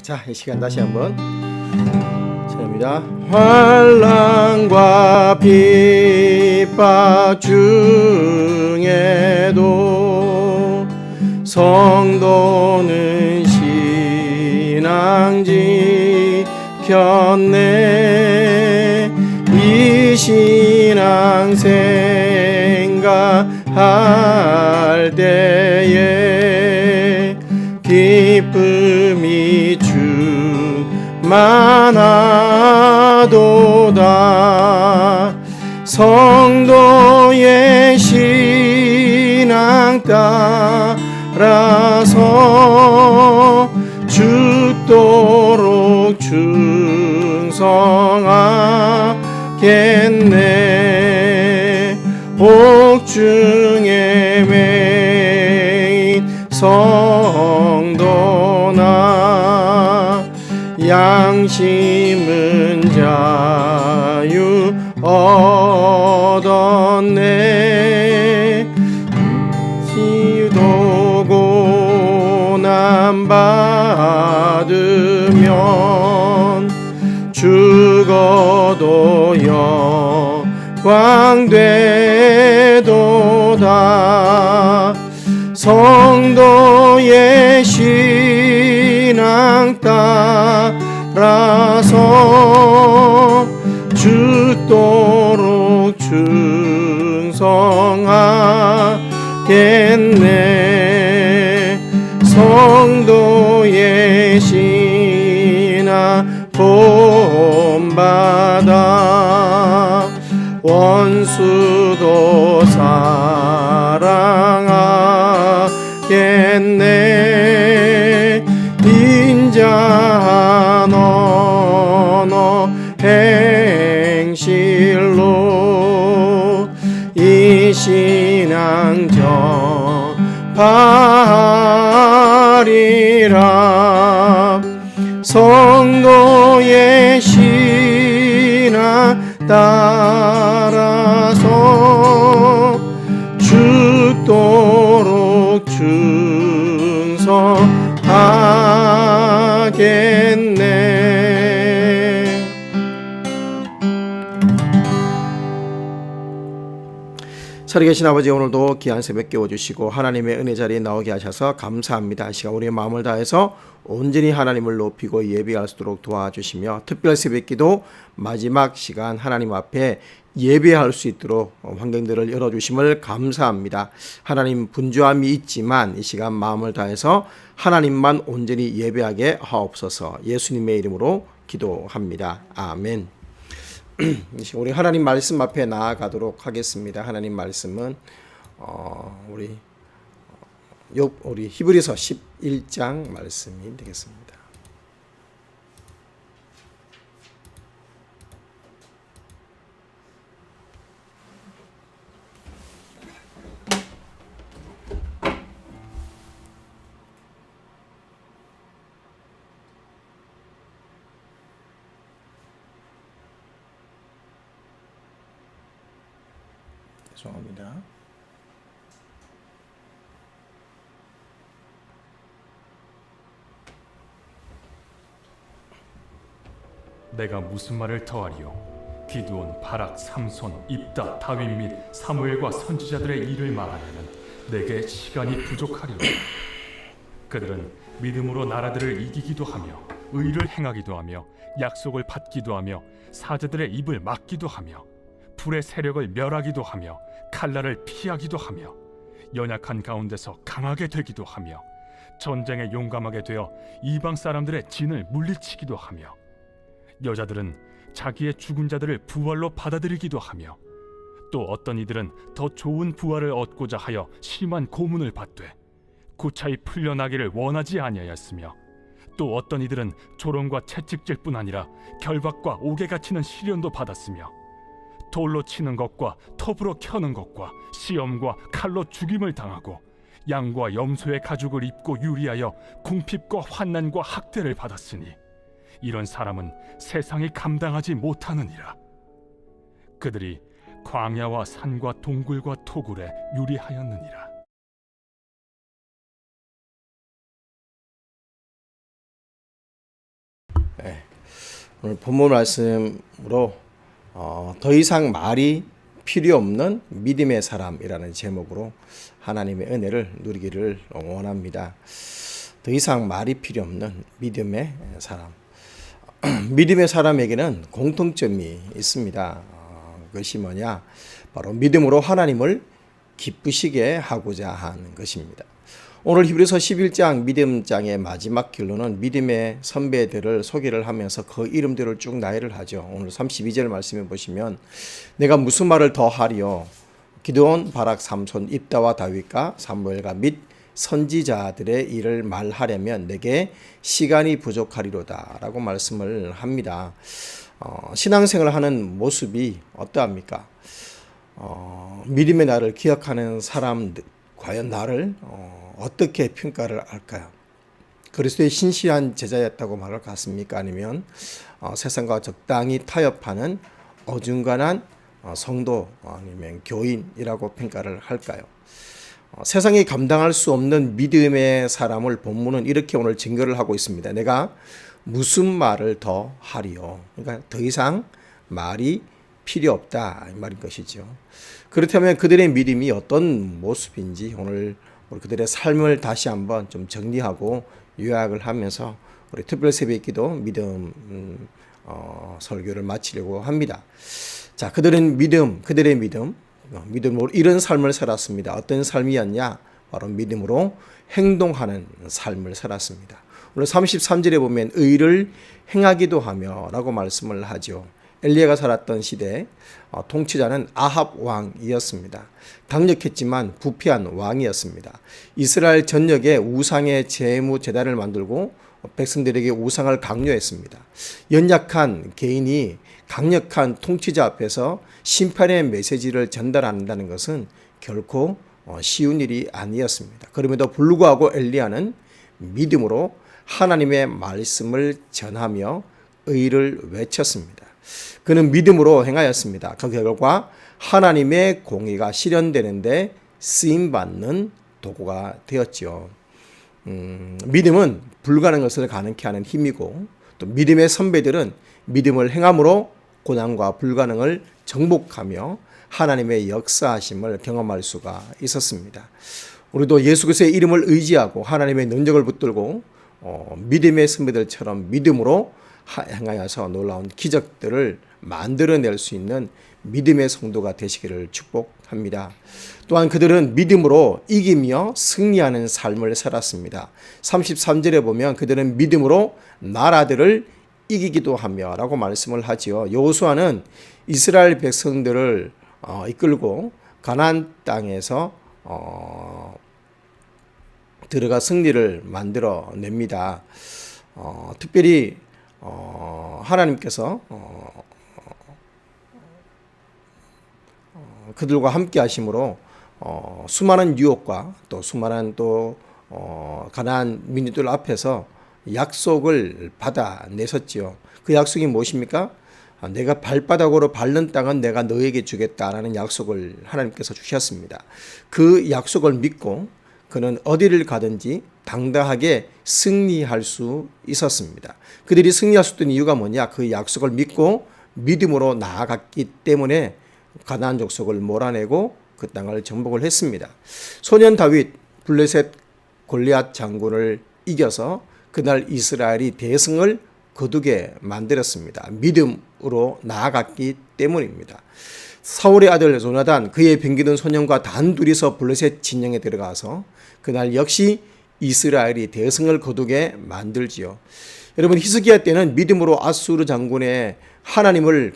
자, 이 시간 다시 한번 찬양합니다. 환난과 핍박 중에도 성도는 신앙 지켰네. 이 신앙 생각할 때에 기쁨이 충만하도다. 성도의 신앙 따라서 죽도록 충성하겠네. 옥중에 매인 성도나 양심은 자유 얻었네. 시도 고난 받으면 죽어도 영광 되도다. 성도의 신앙 따라서 죽도록 충성하겠네. 성도의 신앙 본받아 원수도 사랑하겠네. 인자한 언어 행실로 이 신앙 전파하리라. 성도의 신앙 따라서 죽도록 충성하겠네. 살아계신 아버지, 오늘도 귀한 새벽 깨워주시고 하나님의 은혜 자리에 나오게 하셔서 감사합니다. 이 시간 우리의 마음을 다해서 온전히 하나님을 높이고 예배할 수 있도록 도와주시며, 특별 새벽기도 마지막 시간 하나님 앞에 예배할 수 있도록 환경들을 열어주심을 감사합니다. 하나님 분주함이 있지만 이 시간 마음을 다해서 하나님만 온전히 예배하게 하옵소서. 예수님의 이름으로 기도합니다. 아멘. 우리 하나님 말씀 앞에 나아가도록 하겠습니다. 하나님 말씀은 우리 히브리서 11장 말씀이 되겠습니다. 죄송합니다. 내가 무슨 말을 더하리요? 기드온, 바락, 삼손, 입다, 다윗 및 사무엘과 선지자들의 일을 말하려면 내게 시간이 부족하리로다. 그들은 믿음으로 나라들을 이기기도 하며 의를 행하기도 하며 약속을 받기도 하며 사제들의 입을 막기도 하며 불의 세력을 멸하기도 하며 칼날을 피하기도 하며 연약한 가운데서 강하게 되기도 하며 전쟁에 용감하게 되어 이방 사람들의 진을 물리치기도 하며 여자들은 자기의 죽은 자들을 부활로 받아들이기도 하며 또 어떤 이들은 더 좋은 부활을 얻고자 하여 심한 고문을 받되 구차히 풀려나기를 원하지 아니하였으며 또 어떤 이들은 조롱과 채찍질 뿐 아니라 결박과 옥에 갇히는 시련도 받았으며 돌로 치는 것과 톱으로 켜는 것과 시험과 칼로 죽임을 당하고 양과 염소의 가죽을 입고 유리하여 궁핍과 환난과 학대를 받았으니 이런 사람은 세상이 감당하지 못하느니라. 그들이 광야와 산과 동굴과 토굴에 유리하였느니라. 오늘 본문 말씀으로 더 이상 말이 필요 없는 믿음의 사람이라는 제목으로 하나님의 은혜를 누리기를 원합니다. 더 이상 말이 필요 없는 믿음의 사람. 믿음의 사람에게는 공통점이 있습니다. 그것이 뭐냐? 바로 믿음으로 하나님을 기쁘시게 하고자 하는 것입니다. 오늘 히브리서 11장 믿음장의 마지막 결론은 믿음의 선배들을 소개를 하면서 그 이름들을 쭉 나열을 하죠. 오늘 32절 말씀에 보시면 내가 무슨 말을 더 하리요? 기드온, 바락, 삼손, 입다와 다윗과 사무엘과 및 선지자들의 일을 말하려면 내게 시간이 부족하리로다 라고 말씀을 합니다. 신앙생활을 하는 모습이 어떠합니까? 믿음의 나를 기억하는 사람들 과연 나를 어떻게 평가를 할까요? 그리스도의 신실한 제자였다고 말할 것 같습니까? 아니면 세상과 적당히 타협하는 어중간한 성도 아니면 교인이라고 평가를 할까요? 세상이 감당할 수 없는 믿음의 사람을 본문은 이렇게 오늘 증거를 하고 있습니다. 내가 무슨 말을 더 하리요? 그러니까 더 이상 말이 필요 없다 이 말인 것이죠. 그렇다면 그들의 믿음이 어떤 모습인지 오늘 우리 그들의 삶을 다시 한번 좀 정리하고 요약을 하면서 우리 특별 새벽기도 믿음 설교를 마치려고 합니다. 자, 그들의 믿음으로 이런 삶을 살았습니다. 어떤 삶이었냐? 바로 믿음으로 행동하는 삶을 살았습니다. 오늘 33절에 보면 의를 행하기도 하며 라고 말씀을 하죠. 엘리야가 살았던 시대 통치자는 아합 왕이었습니다. 강력했지만 부패한 왕이었습니다. 이스라엘 전역에 우상의 제무 제단을 만들고 백성들에게 우상을 강요했습니다. 연약한 개인이 강력한 통치자 앞에서 심판의 메시지를 전달한다는 것은 결코 쉬운 일이 아니었습니다. 그럼에도 불구하고 엘리야는 믿음으로 하나님의 말씀을 전하며 의를 외쳤습니다. 그는 믿음으로 행하였습니다. 그 결과 하나님의 공의가 실현되는데 쓰임받는 도구가 되었죠. 믿음은 불가능한 것을 가능케 하는 힘이고 또 믿음의 선배들은 믿음을 행함으로 고난과 불가능을 정복하며 하나님의 역사하심을 경험할 수가 있었습니다. 우리도 예수 그리스도의 이름을 의지하고 하나님의 능력을 붙들고 믿음의 선배들처럼 믿음으로 행하여서 놀라운 기적들을 만들어낼 수 있는 믿음의 성도가 되시기를 축복합니다. 또한 그들은 믿음으로 이기며 승리하는 삶을 살았습니다. 33절에 보면 그들은 믿음으로 나라들을 이기기도 하며 라고 말씀을 하지요. 여호수아는 이스라엘 백성들을 이끌고 가나안 땅에서 들어가 승리를 만들어냅니다. 특별히 하나님께서 그들과 함께 하심으로 수많은 유혹과 또 수많은 가나안 민족들 앞에서 약속을 받아내셨지요. 그 약속이 무엇입니까? 내가 발바닥으로 밟는 땅은 내가 너에게 주겠다라는 약속을 하나님께서 주셨습니다. 그 약속을 믿고 그는 어디를 가든지 당당하게 승리할 수 있었습니다. 그들이 승리할 수 있던 이유가 뭐냐? 그 약속을 믿고 믿음으로 나아갔기 때문에 가나안 족속을 몰아내고 그 땅을 정복을 했습니다. 소년 다윗 블레셋 골리앗 장군을 이겨서 그날 이스라엘이 대승을 거두게 만들었습니다. 믿음으로 나아갔기 때문입니다. 사울의 아들 조나단 그의 병기던 소년과 단둘이서 블레셋 진영에 들어가서 그날 역시 이스라엘이 대승을 거두게 만들지요. 여러분 히스기야 때는 믿음으로 아수르 장군의 하나님을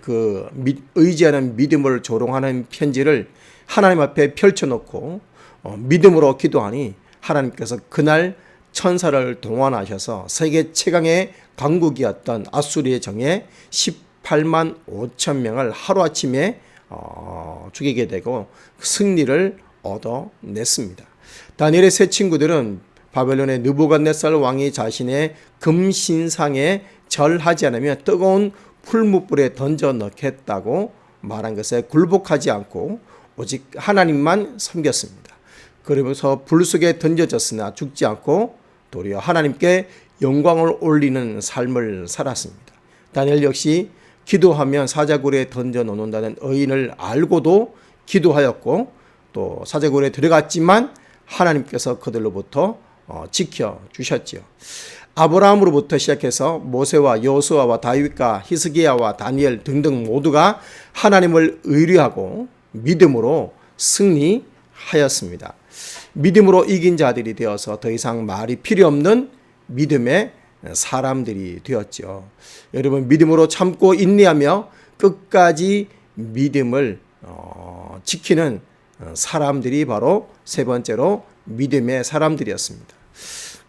의지하는 믿음을 조롱하는 편지를 하나님 앞에 펼쳐놓고 믿음으로 기도하니 하나님께서 그날 천사를 동원하셔서 세계 최강의 강국이었던 아수르의 정에 18만 5천 명을 하루아침에 죽이게 되고 승리를 얻어냈습니다. 다니엘의 세 친구들은 바벨론의 느부갓네살 왕이 자신의 금신상에 절하지 않으면 뜨거운 풀무불에 던져 넣겠다고 말한 것에 굴복하지 않고 오직 하나님만 섬겼습니다. 그러면서 불 속에 던져졌으나 죽지 않고 도리어 하나님께 영광을 올리는 삶을 살았습니다. 다니엘 역시 기도하면 사자굴에 던져 놓는다는 의인을 알고도 기도하였고 또 사자굴에 들어갔지만 하나님께서 그들로부터 지켜주셨지요. 아브라함으로부터 시작해서 모세와 여호수아와 다윗과 히스기야와 다니엘 등등 모두가 하나님을 의뢰하고 믿음으로 승리하였습니다. 믿음으로 이긴 자들이 되어서 더 이상 말이 필요 없는 믿음의 사람들이 되었죠. 여러분, 믿음으로 참고 인내하며 끝까지 믿음을 지키는 사람들이 바로 세 번째로 믿음의 사람들이었습니다.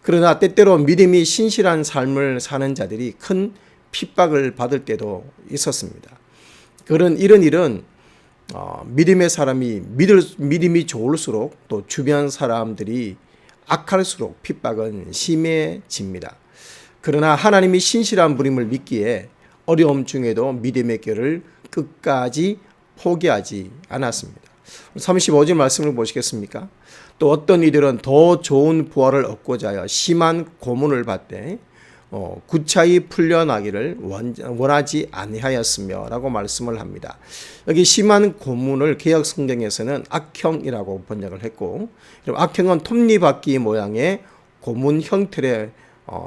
그러나 때때로 믿음이 신실한 삶을 사는 자들이 큰 핍박을 받을 때도 있었습니다. 이런 일은 믿음의 사람이 믿음이 좋을수록 또 주변 사람들이 악할수록 핍박은 심해집니다. 그러나 하나님이 신실한 분임을 믿기에 어려움 중에도 믿음의 길을 끝까지 포기하지 않았습니다. 35절 말씀을 보시겠습니까? 또 어떤 이들은 더 좋은 부활을 얻고자 하여 심한 고문을 받되 구차히 풀려나기를 원하지 아니하였으며 라고 말씀을 합니다. 여기 심한 고문을 개역 성경에서는 악형이라고 번역을 했고, 악형은 톱니바퀴 모양의 고문 형태의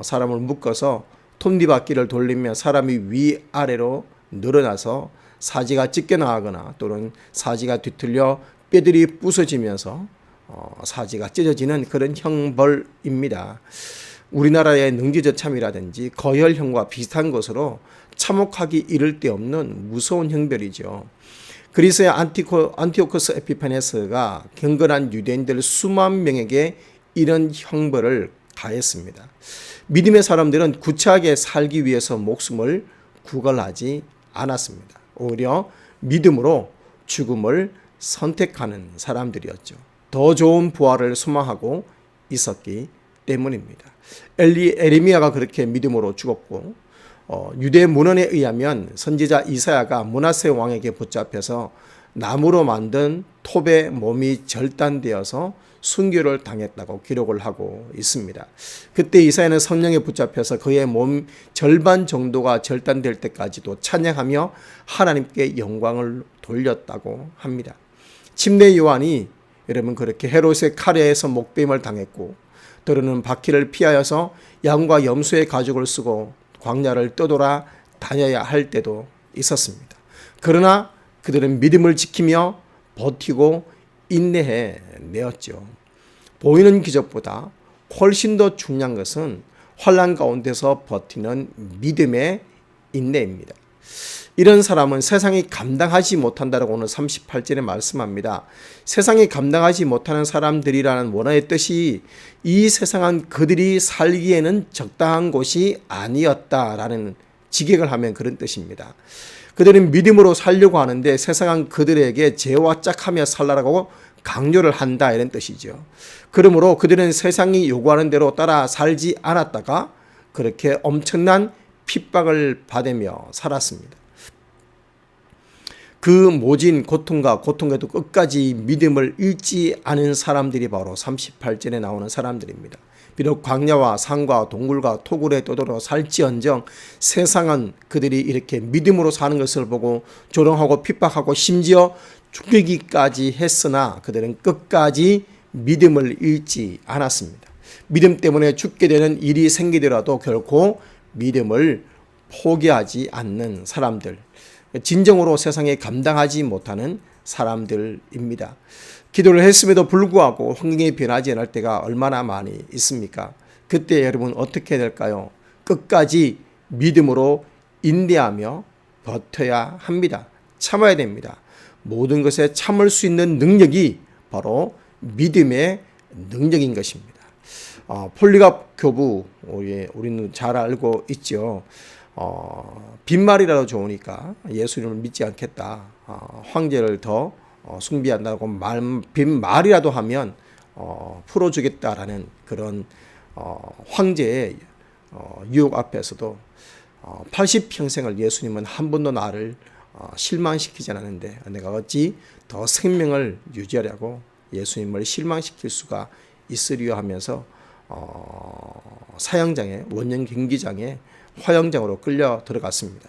사람을 묶어서 톱니바퀴를 돌리며 사람이 위아래로 늘어나서 사지가 찢겨나가거나 또는 사지가 뒤틀려 뼈들이 부서지면서 사지가 찢어지는 그런 형벌입니다. 우리나라의 능지저참이라든지 거열형과 비슷한 것으로 참혹하기 이를 데 없는 무서운 형벌이죠. 그리스의 안티오코스 에피파네스가 경건한 유대인들 수만 명에게 이런 형벌을 가했습니다. 믿음의 사람들은 구차하게 살기 위해서 목숨을 구걸하지 않았습니다. 오히려 믿음으로 죽음을 선택하는 사람들이었죠. 더 좋은 부활을 소망하고 있었기 때문입니다. 에레미야가 그렇게 믿음으로 죽었고, 유대 문헌에 의하면 선지자 이사야가 므낫세 왕에게 붙잡혀서 나무로 만든 톱에 몸이 절단되어서 순교를 당했다고 기록을 하고 있습니다. 그때 이사야는 성령에 붙잡혀서 그의 몸 절반 정도가 절단될 때까지도 찬양하며 하나님께 영광을 돌렸다고 합니다. 침례 요한이 여러분 그렇게 헤롯의 칼에서 목베임을 당했고, 더러는 바퀴를 피하여서 양과 염소의 가죽을 쓰고 광야를 떠돌아 다녀야 할 때도 있었습니다. 그러나 그들은 믿음을 지키며 버티고 인내해 내었죠. 보이는 기적보다 훨씬 더 중요한 것은 환난 가운데서 버티는 믿음의 인내입니다. 이런 사람은 세상이 감당하지 못한다라고 오늘 38절에 말씀합니다. 세상이 감당하지 못하는 사람들이라는 원어의 뜻이 이 세상은 그들이 살기에는 적당한 곳이 아니었다라는 직역을 하면 그런 뜻입니다. 그들은 믿음으로 살려고 하는데 세상은 그들에게 죄와 짝하며 살라라고 강요를 한다 이런 뜻이죠. 그러므로 그들은 세상이 요구하는 대로 따라 살지 않았다가 그렇게 엄청난 핍박을 받으며 살았습니다. 그 모진 고통에도 끝까지 믿음을 잃지 않은 사람들이 바로 38절에 나오는 사람들입니다. 비록 광야와 산과 동굴과 토굴에 떠돌아 살지언정 세상은 그들이 이렇게 믿음으로 사는 것을 보고 조롱하고 핍박하고 심지어 죽이기까지 했으나 그들은 끝까지 믿음을 잃지 않았습니다. 믿음 때문에 죽게 되는 일이 생기더라도 결코 믿음을 포기하지 않는 사람들, 진정으로 세상에 감당하지 못하는 사람들입니다. 기도를 했음에도 불구하고 환경이 변하지 않을 때가 얼마나 많이 있습니까? 그때 여러분 어떻게 될까요? 끝까지 믿음으로 인내하며 버텨야 합니다. 참아야 됩니다. 모든 것에 참을 수 있는 능력이 바로 믿음의 능력인 것입니다. 폴리갑 교부 우리는 잘 알고 있죠. 빈말이라도 좋으니까 예수님을 믿지 않겠다. 황제를 더 숭배한다고 빈말이라도 하면 풀어주겠다라는 그런 황제의 유혹 앞에서도 80평생을 예수님은 한 번도 나를 실망시키지 않았는데 내가 어찌 더 생명을 유지하려고 예수님을 실망시킬 수가 있으리요 하면서 사형장에 원형 경기장에 화형장으로 끌려 들어갔습니다.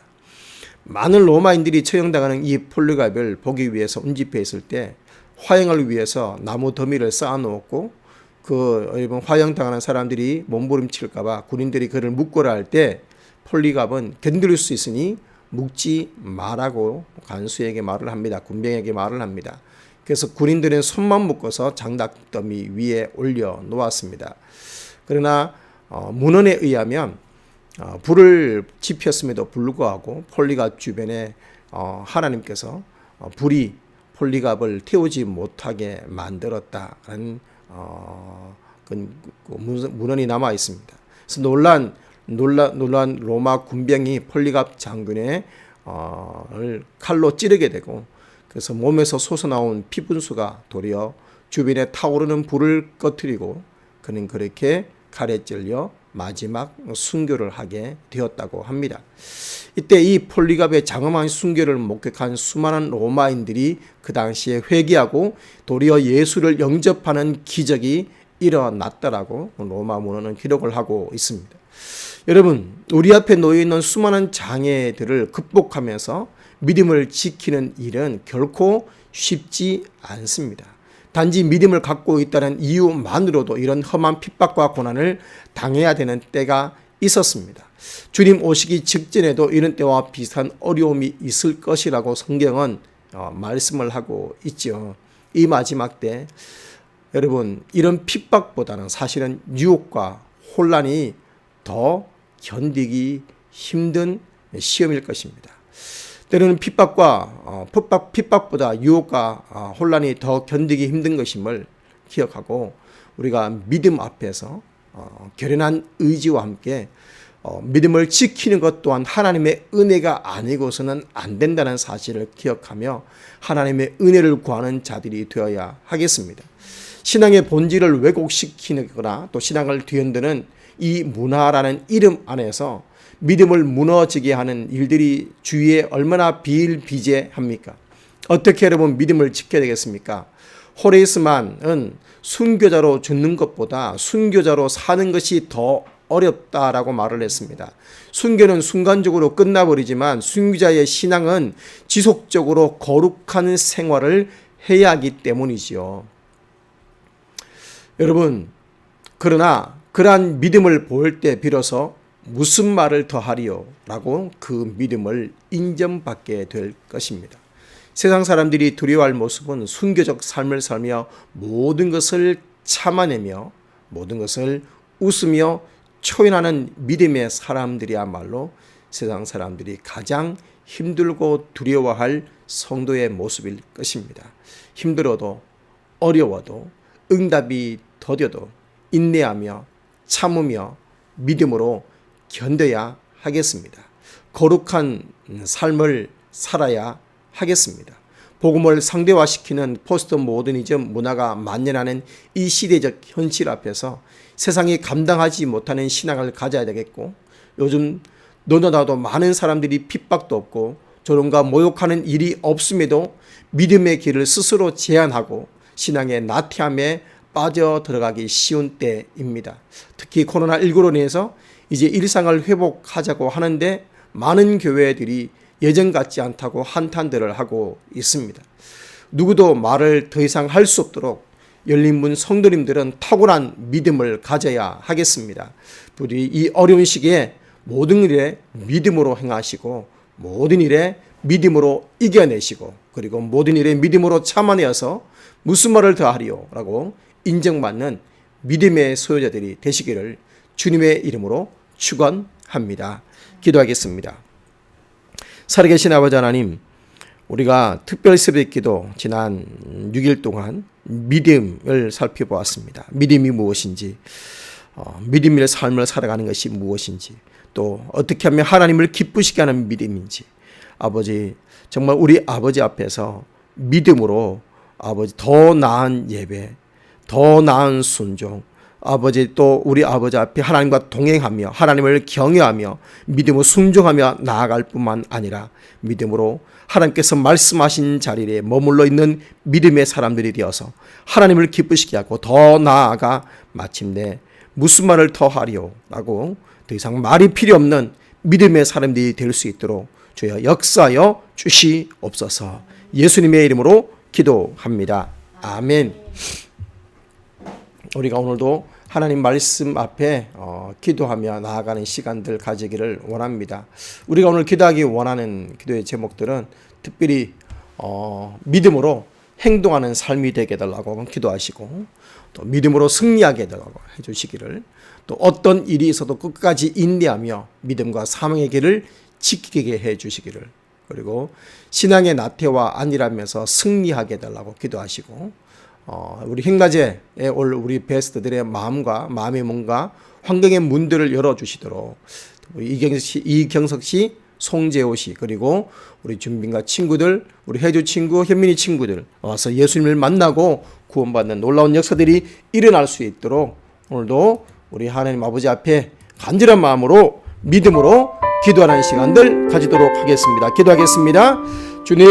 많은 로마인들이 처형당하는 이 폴리갑을 보기 위해서 운집해 있을 때 화형을 위해서 나무 더미를 쌓아놓았고 그 화형당하는 사람들이 몸부림칠까봐 군인들이 그를 묶으라 할 때 폴리갑은 견딜 수 있으니 묶지 말라고 간수에게 말을 합니다. 군병에게 말을 합니다. 그래서 군인들은 손만 묶어서 장닭더미 위에 올려 놓았습니다. 그러나 문헌에 의하면 불을 지폈음에도 불구하고 폴리갑 주변에 하나님께서 불이 폴리갑을 태우지 못하게 만들었다는 문헌이 남아 있습니다. 그래서 놀란 로마 군병이 폴리갑 장군의 칼로 찌르게 되고 그래서 몸에서 솟아나온 피분수가 도리어 주변에 타오르는 불을 꺼뜨리고 그는 그렇게 칼에 찔려 마지막 순교를 하게 되었다고 합니다. 이때 이 폴리갑의 장엄한 순교를 목격한 수많은 로마인들이 그 당시에 회개하고 도리어 예수를 영접하는 기적이 일어났다라고 로마 문헌은 기록을 하고 있습니다. 여러분, 우리 앞에 놓여 있는 수많은 장애들을 극복하면서 믿음을 지키는 일은 결코 쉽지 않습니다. 단지 믿음을 갖고 있다는 이유만으로도 이런 험한 핍박과 고난을 당해야 되는 때가 있었습니다. 주님 오시기 직전에도 이런 때와 비슷한 어려움이 있을 것이라고 성경은 말씀을 하고 있죠. 이 마지막 때 여러분, 이런 핍박보다는 사실은 유혹과 혼란이 더 견디기 힘든 시험일 것입니다. 때로는 핍박보다 유혹과 혼란이 더 견디기 힘든 것임을 기억하고 우리가 믿음 앞에서 결연한 의지와 함께 믿음을 지키는 것 또한 하나님의 은혜가 아니고서는 안 된다는 사실을 기억하며 하나님의 은혜를 구하는 자들이 되어야 하겠습니다. 신앙의 본질을 왜곡시키거나 또 신앙을 뒤흔드는 이 문화라는 이름 안에서 믿음을 무너지게 하는 일들이 주위에 얼마나 비일비재합니까? 어떻게 여러분 믿음을 지켜야 되겠습니까? 호레이스만은 순교자로 죽는 것보다 순교자로 사는 것이 더 어렵다라고 말을 했습니다. 순교는 순간적으로 끝나버리지만 순교자의 신앙은 지속적으로 거룩한 생활을 해야 하기 때문이지요. 여러분, 그러나 그러한 믿음을 보일 때 비로소 무슨 말을 더하리요? 라고 그 믿음을 인정받게 될 것입니다. 세상 사람들이 두려워할 모습은 순교적 삶을 살며 모든 것을 참아내며 모든 것을 웃으며 초연하는 믿음의 사람들이야말로 세상 사람들이 가장 힘들고 두려워할 성도의 모습일 것입니다. 힘들어도 어려워도 응답이 더뎌도 인내하며 참으며 믿음으로 견뎌야 하겠습니다. 거룩한 삶을 살아야 하겠습니다. 복음을 상대화시키는 포스트 모더니즘 문화가 만연하는 이 시대적 현실 앞에서 세상이 감당하지 못하는 신앙을 가져야 되겠고 요즘 너도 나도 많은 사람들이 핍박도 없고 조롱과 모욕하는 일이 없음에도 믿음의 길을 스스로 제한하고 신앙의 나태함에 빠져 들어가기 쉬운 때입니다. 특히 코로나19로 인해서 이제 일상을 회복하자고 하는데 많은 교회들이 예전 같지 않다고 한탄들을 하고 있습니다. 누구도 말을 더 이상 할 수 없도록 열린문 성도님들은 탁월한 믿음을 가져야 하겠습니다. 우리 이 어려운 시기에 모든 일에 믿음으로 행하시고 모든 일에 믿음으로 이겨내시고 그리고 모든 일에 믿음으로 참아내어서 무슨 말을 더하리요? 라고 인정받는 믿음의 소유자들이 되시기를 주님의 이름으로 축원합니다. 기도하겠습니다. 살아계신 아버지 하나님, 우리가 특별 새벽 기도 지난 6일 동안 믿음을 살펴보았습니다. 믿음이 무엇인지, 믿음의 삶을 살아가는 것이 무엇인지, 또 어떻게 하면 하나님을 기쁘시게 하는 믿음인지, 아버지 정말 우리 아버지 앞에서 믿음으로 아버지 더 나은 예배, 더 나은 순종, 아버지 또 우리 아버지 앞에 하나님과 동행하며 하나님을 경외하며 믿음으로 순종하며 나아갈 뿐만 아니라 믿음으로 하나님께서 말씀하신 자리에 머물러 있는 믿음의 사람들이 되어서 하나님을 기쁘시게 하고 더 나아가 마침내 무슨 말을 더 하리요? 라고 더 이상 말이 필요 없는 믿음의 사람들이 될 수 있도록 주여 역사하여 주시옵소서. 예수님의 이름으로 기도합니다. 아멘. 우리가 오늘도 하나님 말씀 앞에 기도하며 나아가는 시간들 가지기를 원합니다. 우리가 오늘 기도하기 원하는 기도의 제목들은 특별히 믿음으로 행동하는 삶이 되게 해달라고 기도하시고, 또 믿음으로 승리하게 해달라고 해주시기를, 또 어떤 일이 있어도 끝까지 인내하며 믿음과 사명의 길을 지키게 해주시기를, 그리고 신앙의 나태와 안일하면서 승리하게 해달라고 기도하시고, 우리 행가제에 올 우리 베스트들의 마음의 문과 환경의 문들을 열어주시도록 이경석 씨, 송재호 씨, 그리고 우리 준빈과 친구들, 우리 혜주 친구, 현민이 친구들 와서 예수님을 만나고 구원받는 놀라운 역사들이 일어날 수 있도록 오늘도 우리 하나님 아버지 앞에 간절한 마음으로 믿음으로 기도하는 시간들 가지도록 하겠습니다. 기도하겠습니다. 주님.